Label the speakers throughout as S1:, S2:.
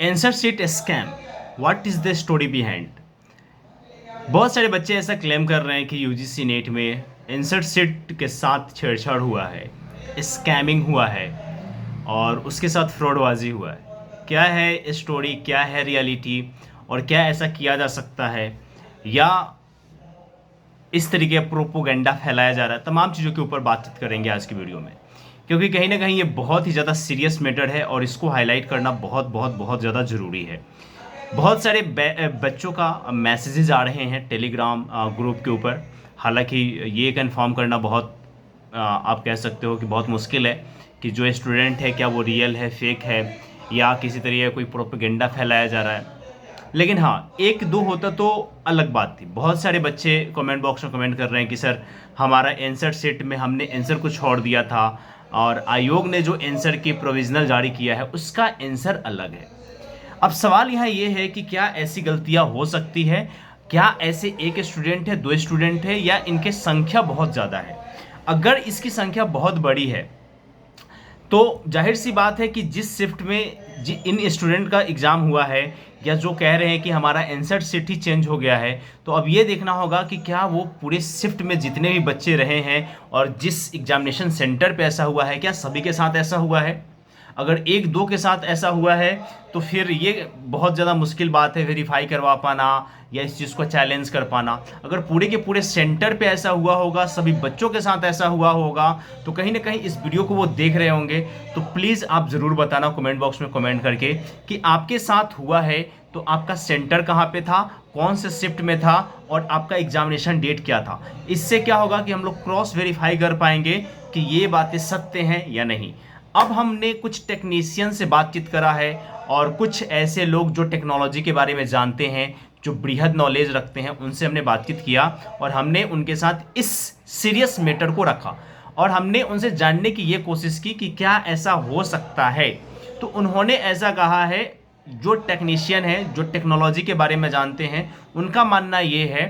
S1: Answer sheet scam, what is the story behind. बहुत सारे बच्चे ऐसा क्लेम कर रहे हैं कि यूजीसी नेट में आंसर शीट के साथ छेड़छाड़ हुआ है, स्कैमिंग हुआ है और उसके साथ फ्रॉडबाजी हुआ है। क्या है स्टोरी, क्या है रियलिटी और क्या ऐसा किया जा सकता है या इस तरीके का प्रोपोगंडा फैलाया जा रहा है, तमाम चीज़ों के ऊपर बातचीत करेंगे आज की वीडियो में। क्योंकि कहीं ना कहीं ये बहुत ही ज़्यादा सीरियस मैटर है और इसको हाईलाइट करना बहुत बहुत बहुत ज़्यादा ज़रूरी है। बहुत सारे बच्चों का मैसेजेस आ रहे हैं टेलीग्राम ग्रुप के ऊपर। हालांकि ये कंफर्म करना बहुत आप कह सकते हो कि बहुत मुश्किल है कि जो स्टूडेंट है क्या वो रियल है, फेक है या किसी तरीके का कोई प्रोपेगेंडा फैलाया जा रहा है। लेकिन हाँ, एक दो होता तो अलग बात थी। बहुत सारे बच्चे कमेंट बॉक्स में कमेंट कर रहे हैं कि सर हमारा आंसर सेट में हमने आंसर को छोड़ दिया था और आयोग ने जो आंसर की प्रोविजनल जारी किया है उसका आंसर अलग है। अब सवाल यहाँ ये है कि क्या ऐसी गलतियाँ हो सकती है? क्या ऐसे एक स्टूडेंट है, दो स्टूडेंट है या इनकी संख्या बहुत ज़्यादा है? अगर इसकी संख्या बहुत बड़ी है तो जाहिर सी बात है कि जिस शिफ्ट में इन स्टूडेंट का एग्ज़ाम हुआ है या जो कह रहे हैं कि हमारा आंसर शीट ही चेंज हो गया है, तो अब ये देखना होगा कि क्या वो पूरे शिफ्ट में जितने भी बच्चे रहे हैं और जिस एग्जामिनेशन सेंटर पे ऐसा हुआ है क्या सभी के साथ ऐसा हुआ है। अगर एक दो के साथ ऐसा हुआ है तो फिर ये बहुत ज़्यादा मुश्किल बात है वेरीफाई करवा पाना या इस चीज़ को चैलेंज कर पाना। अगर पूरे के पूरे सेंटर पे ऐसा हुआ होगा, सभी बच्चों के साथ ऐसा हुआ होगा, तो कहीं ना कहीं इस वीडियो को वो देख रहे होंगे। तो प्लीज़ आप ज़रूर बताना कमेंट बॉक्स में कमेंट करके कि आपके साथ हुआ है तो आपका सेंटर कहाँ पे था, कौन से शिफ्ट में था और आपका एग्जामिनेशन डेट क्या था। इससे क्या होगा कि हम लोग क्रॉस वेरीफाई कर पाएंगे कि ये बातें सत्य हैं या नहीं। अब हमने कुछ टेक्नीशियन से बातचीत करा है और कुछ ऐसे लोग जो टेक्नोलॉजी के बारे में जानते हैं, जो बृहद नॉलेज रखते हैं, उनसे हमने बातचीत किया और हमने उनके साथ इस सीरियस मैटर को रखा और हमने उनसे जानने की ये कोशिश की कि क्या ऐसा हो सकता है। तो उन्होंने ऐसा कहा है, जो टेक्नीशियन हैं, जो टेक्नोलॉजी के बारे में जानते हैं, उनका मानना ये है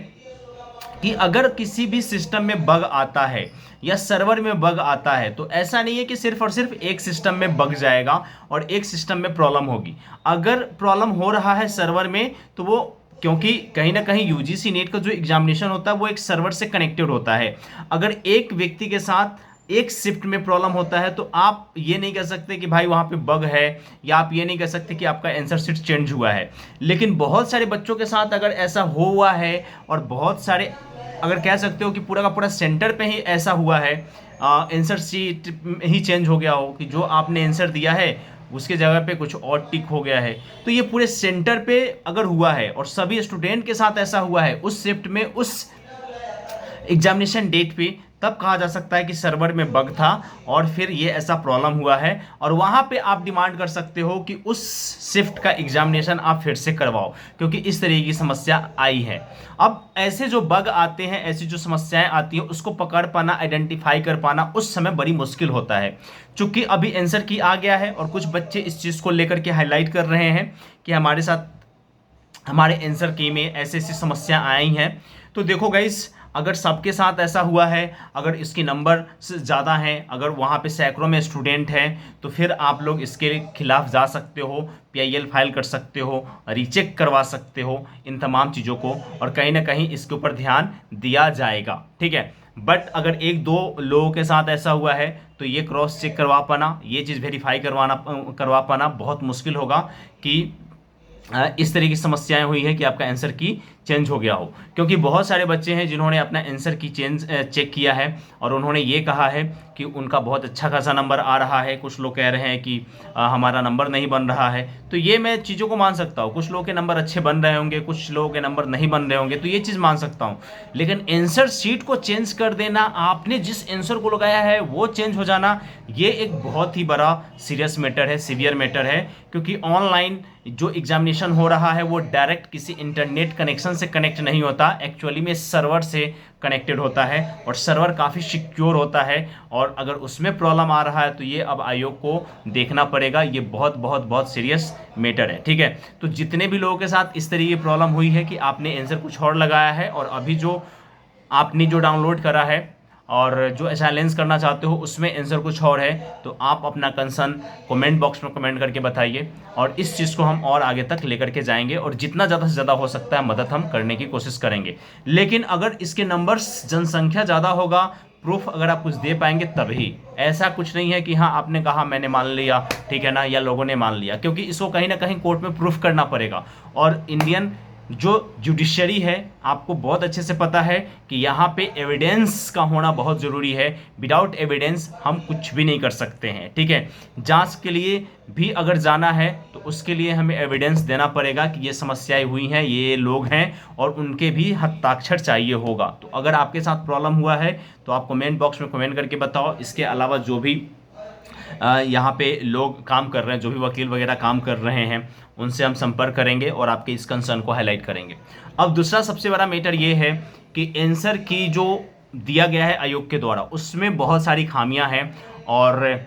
S1: कि अगर किसी भी सिस्टम में बग आता है या सर्वर में बग आता है तो ऐसा नहीं है कि सिर्फ और सिर्फ एक सिस्टम में बग जाएगा और एक सिस्टम में प्रॉब्लम होगी। अगर प्रॉब्लम हो रहा है सर्वर में तो वो, क्योंकि कहीं ना कहीं यूजीसी नेट का जो एग्जामिनेशन होता है वो एक सर्वर से कनेक्टेड होता है। अगर एक व्यक्ति के साथ एक शिफ्ट में प्रॉब्लम होता है तो आप ये नहीं कह सकते कि भाई वहाँ पे बग है या आप ये नहीं कह सकते कि आपका आंसर शीट चेंज हुआ है। लेकिन बहुत सारे बच्चों के साथ अगर ऐसा हुआ है और बहुत सारे, अगर कह सकते हो कि पूरा का पूरा सेंटर पे ही ऐसा हुआ है, आंसर शीट ही चेंज हो गया हो कि जो आपने आंसर दिया है उसके जगह पे कुछ और टिक हो गया है, तो ये पूरे सेंटर पे अगर हुआ है और सभी स्टूडेंट के साथ ऐसा हुआ है उस शिफ्ट में, उस एग्जामिनेशन डेट पे, तब कहा जा सकता है कि सर्वर में बग था और फिर ये ऐसा प्रॉब्लम हुआ है और वहाँ पे आप डिमांड कर सकते हो कि उस शिफ्ट का एग्जामिनेशन आप फिर से करवाओ क्योंकि इस तरीके की समस्या आई है। अब ऐसे जो बग आते हैं, ऐसी जो समस्याएं आती हैं, उसको पकड़ पाना, आइडेंटिफाई कर पाना उस समय बड़ी मुश्किल होता है। चूंकि अभी आंसर की आ गया है और कुछ बच्चे इस चीज़ को लेकर के हाईलाइट कर रहे हैं कि हमारे साथ, हमारे आंसर की में ऐसी ऐसी समस्या आई हैं। तो देखो गाइस, अगर सबके साथ ऐसा हुआ है, अगर इसकी नंबर से ज़्यादा हैं, अगर वहाँ पे सैकड़ों में स्टूडेंट हैं, तो फिर आप लोग इसके खिलाफ जा सकते हो, पीआईएल फाइल कर सकते हो, रीचेक करवा सकते हो इन तमाम चीज़ों को और कहीं ना कहीं इसके ऊपर ध्यान दिया जाएगा। ठीक है, बट अगर एक दो लोगों के साथ ऐसा हुआ है तो ये क्रॉस चेक करवा पाना, ये चीज़ वेरीफाई करवा पाना बहुत मुश्किल होगा कि इस तरह की समस्याएं हुई है कि आपका आंसर की चेंज हो गया हो। क्योंकि बहुत सारे बच्चे हैं जिन्होंने अपना आंसर की चेक किया है और उन्होंने ये कहा है कि उनका बहुत अच्छा खासा नंबर आ रहा है। कुछ लोग कह रहे हैं कि हमारा नंबर नहीं बन रहा है। तो ये मैं चीज़ों को मान सकता हूँ, कुछ लोगों के नंबर अच्छे बन रहे होंगे, कुछ लोगों के नंबर नहीं बन रहे होंगे, तो ये चीज़ मान सकता हूँ। लेकिन आंसर शीट को चेंज कर देना, आपने जिस आंसर को लगाया है वो चेंज हो जाना, ये एक बहुत ही बड़ा सीरियस मैटर है, सीवियर मैटर है। क्योंकि ऑनलाइन जो एग्जामिनेशन हो रहा है वो डायरेक्ट किसी इंटरनेट कनेक्शन से कनेक्ट नहीं होता, एक्चुअली में सर्वर से कनेक्टेड होता है और सर्वर काफ़ी सिक्योर होता है। और अगर उसमें प्रॉब्लम आ रहा है तो ये अब आयोग को देखना पड़ेगा। ये बहुत बहुत बहुत सीरियस मैटर है। ठीक है, तो जितने भी लोगों के साथ इस तरीके की प्रॉब्लम हुई है कि आपने आंसर कुछ और लगाया है और अभी जो आपने जो डाउनलोड करा है और जो चैलेंज करना चाहते हो उसमें आंसर कुछ और है, तो आप अपना कंसर्न कमेंट बॉक्स में कमेंट करके बताइए, और इस चीज़ को हम और आगे तक लेकर के जाएंगे और जितना ज़्यादा से ज़्यादा हो सकता है मदद हम करने की कोशिश करेंगे। लेकिन अगर इसके नंबर्स, जनसंख्या ज़्यादा होगा, प्रूफ अगर आप कुछ दे पाएंगे तभी, ऐसा कुछ नहीं है कि हाँ आपने कहा मैंने मान लिया, ठीक है ना, या लोगों ने मान लिया, क्योंकि इसको कहीं ना कहीं कोर्ट में प्रूफ करना पड़ेगा। और इंडियन जो जुडिशरी है, आपको बहुत अच्छे से पता है कि यहाँ पे एविडेंस का होना बहुत ज़रूरी है। विदाउट एविडेंस हम कुछ भी नहीं कर सकते हैं, ठीक है। जांच के लिए भी अगर जाना है तो उसके लिए हमें एविडेंस देना पड़ेगा कि ये समस्याएं हुई हैं, ये लोग हैं, और उनके भी हस्ताक्षर चाहिए होगा। तो अगर आपके साथ प्रॉब्लम हुआ है तो आप कमेंट बॉक्स में कमेंट करके बताओ। इसके अलावा जो भी यहाँ पे लोग काम कर रहे हैं, जो भी वकील वगैरह काम कर रहे हैं, उनसे हम संपर्क करेंगे और आपके इस कंसर्न को हाईलाइट करेंगे। अब दूसरा सबसे बड़ा मैटर ये है कि आंसर की जो दिया गया है आयोग के द्वारा, उसमें बहुत सारी खामियां हैं, और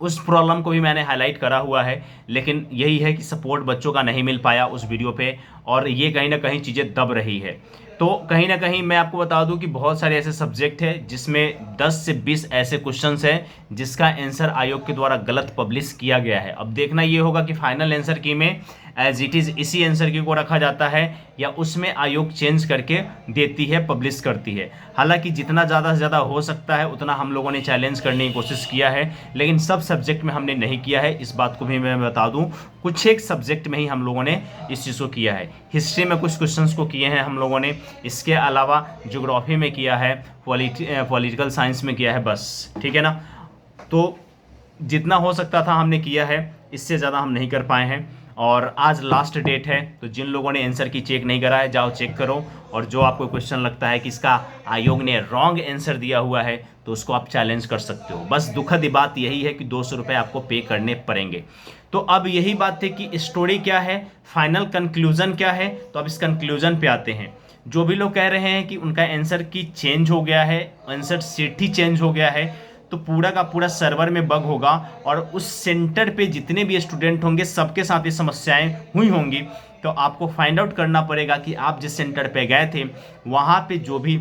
S1: उस प्रॉब्लम को भी मैंने हाईलाइट करा हुआ है। लेकिन यही है कि सपोर्ट बच्चों का नहीं मिल पाया उस वीडियो पे, और ये कहीं ना कहीं चीज़ें दब रही है। तो कहीं ना कहीं मैं आपको बता दूं कि बहुत सारे ऐसे सब्जेक्ट हैं जिसमें 10 से 20 ऐसे क्वेश्चंस हैं जिसका आंसर आयोग के द्वारा गलत पब्लिश किया गया है। अब देखना ये होगा कि फाइनल आंसर की में एज इट इज़ इसी आंसर की को रखा जाता है या उसमें आयोग चेंज करके देती है, पब्लिश करती है। हालांकि जितना ज़्यादा से ज़्यादा हो सकता है उतना हम लोगों ने चैलेंज करने की कोशिश किया है, लेकिन सब सब्जेक्ट में हमने नहीं किया है। इस बात को भी मैं बता दूं, कुछ एक सब्जेक्ट में ही हम लोगों ने इस चीज़ को किया है। हिस्ट्री में कुछ क्वेश्चंस को किए हैं हम लोगों ने, इसके अलावा ज्योग्राफी में किया है, पॉलिटिकल साइंस में किया है, बस, ठीक है ना। तो जितना हो सकता था हमने किया है, इससे ज़्यादा हम नहीं कर पाए हैं। और आज लास्ट डेट है, तो जिन लोगों ने आंसर की चेक नहीं करा है जाओ चेक करो, और जो आपको क्वेश्चन लगता है कि इसका आयोग ने रॉन्ग आंसर दिया हुआ है तो उसको आप चैलेंज कर सकते हो। बस दुखद बात यही है कि 200 रुपये आपको पे करने पड़ेंगे। तो अब यही बात है कि स्टोरी क्या है, फाइनल कंक्लूजन क्या है। तो अब इस कंक्लूजन पे आते हैं। जो भी लोग कह रहे हैं कि उनका आंसर की चेंज हो गया है, आंसर सीट ही चेंज हो गया है, तो पूरा का पूरा सर्वर में बग होगा और उस सेंटर पे जितने भी स्टूडेंट होंगे सबके साथ ये समस्याएं हुई होंगी। तो आपको फाइंड आउट करना पड़ेगा कि आप जिस सेंटर पे गए थे वहाँ पे जो भी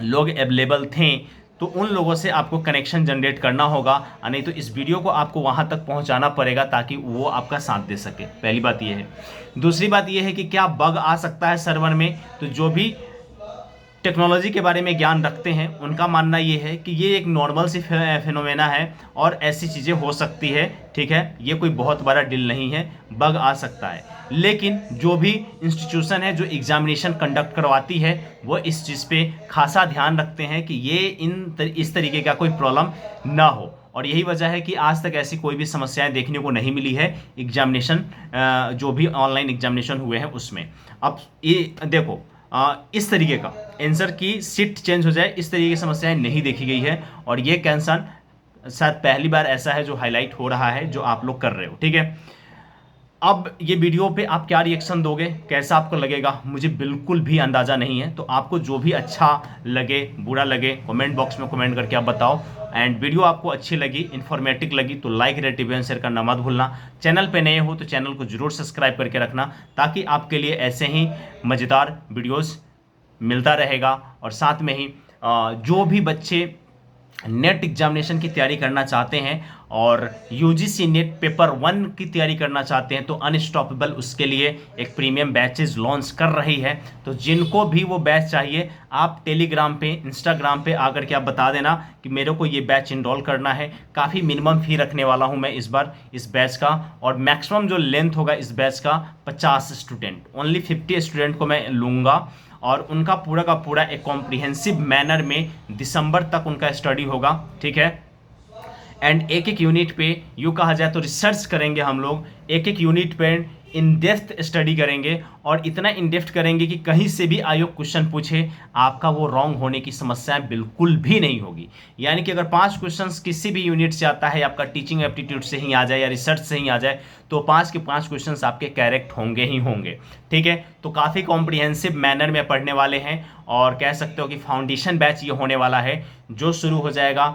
S1: लोग अवेलेबल थे, तो उन लोगों से आपको कनेक्शन जनरेट करना होगा, नहीं तो इस वीडियो को आपको वहाँ तक पहुँचाना पड़ेगा ताकि वो आपका साथ दे सके। पहली बात ये है। दूसरी बात ये है कि क्या बग आ सकता है सर्वर में, तो जो भी टेक्नोलॉजी के बारे में ज्ञान रखते हैं उनका मानना ये है कि ये एक नॉर्मल सी फिनोमेना है और ऐसी चीज़ें हो सकती है, ठीक है। ये कोई बहुत बड़ा डील नहीं है, बग आ सकता है। लेकिन जो भी इंस्टीट्यूशन है जो एग्जामिनेशन कंडक्ट करवाती है वो इस चीज़ पे खासा ध्यान रखते हैं कि ये इस तरीके का कोई प्रॉब्लम ना हो, और यही वजह है कि आज तक ऐसी कोई भी समस्याएं देखने को नहीं मिली है एग्जामिनेशन, जो भी ऑनलाइन एग्जामिनेशन हुए हैं उसमें। अब ये देखो, इस तरीके का आंसर की सीट चेंज हो जाए, इस तरीके की समस्याएं नहीं देखी गई है, और ये कंसर्न शायद पहली बार ऐसा है जो हाईलाइट हो रहा है, जो आप लोग कर रहे हो, ठीक है। अब ये वीडियो पे आप क्या रिएक्शन दोगे, कैसा आपको लगेगा, मुझे बिल्कुल भी अंदाज़ा नहीं है। तो आपको जो भी अच्छा लगे, बुरा लगे, कमेंट बॉक्स में कमेंट करके आप बताओ। एंड वीडियो आपको अच्छी लगी, इन्फॉर्मेटिव लगी तो like, rate, review and share करना मत भूलना। चैनल पे नए हो तो चैनल को जरूर सब्सक्राइब करके रखना, ताकि आपके लिए ऐसे ही मज़ेदार वीडियोज़ मिलता रहेगा। और साथ में ही जो भी बच्चे नेट एग्जामिनेशन की तैयारी करना चाहते हैं और यूजीसी नेट पेपर 1 की तैयारी करना चाहते हैं, तो अनस्टॉपेबल उसके लिए एक प्रीमियम बैचेज लॉन्च कर रही है। तो जिनको भी वो बैच चाहिए, आप टेलीग्राम पे, इंस्टाग्राम पे आकर के आप बता देना कि मेरे को ये बैच इनरोल करना है। काफ़ी मिनिमम फ़ी रखने वाला हूँ मैं इस बार इस बैच का, और मैक्सिमम जो लेंथ होगा इस बैच का 50 स्टूडेंट, ओनली 50 स्टूडेंट को मैं लूँगा, और उनका पूरा का पूरा एक कॉम्प्रिहेंसिव मैनर में दिसंबर तक उनका स्टडी होगा, ठीक है। एंड एक एक यूनिट पे यूँ कहा जाए तो रिसर्च करेंगे हम लोग, एक एक यूनिट पे इन डेप्थ स्टडी करेंगे, और इतना इन डेप्थ करेंगे कि कहीं से भी आयोग क्वेश्चन पूछे आपका वो रॉन्ग होने की समस्या बिल्कुल भी नहीं होगी। यानी कि अगर 5 क्वेश्चंस किसी भी यूनिट से आता है, आपका टीचिंग एप्टीट्यूड से ही आ जाए या रिसर्च से ही आ जाए, तो 5 के 5 क्वेश्चंस आपके करेक्ट होंगे ही होंगे, ठीक है। तो काफ़ी कॉम्प्रिहेंसिव मैनर में पढ़ने वाले हैं, और कह सकते हो कि फाउंडेशन बैच ये होने वाला है जो शुरू हो जाएगा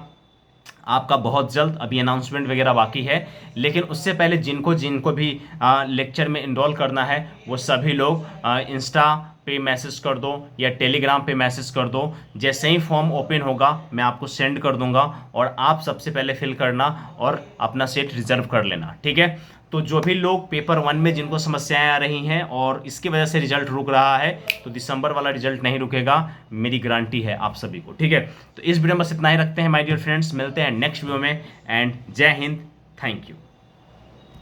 S1: आपका बहुत जल्द, अभी अनाउंसमेंट वगैरह बाकी है, लेकिन उससे पहले जिनको जिनको भी लेक्चर में इनरोल करना है वो सभी लोग इंस्टा पे मैसेज कर दो या टेलीग्राम पे मैसेज कर दो। जैसे ही फॉर्म ओपन होगा मैं आपको सेंड कर दूंगा और आप सबसे पहले फिल करना और अपना सीट रिजर्व कर लेना, ठीक है। तो जो भी लोग पेपर 1 में जिनको समस्याएं आ रही हैं और इसकी वजह से रिजल्ट रुक रहा है, तो दिसंबर वाला रिजल्ट नहीं रुकेगा, मेरी गारंटी है आप सभी को, ठीक है। तो इस वीडियो में बस इतना ही रखते हैं माय डियर फ्रेंड्स, मिलते हैं नेक्स्ट वीडियो में, एंड जय हिंद, थैंक यू।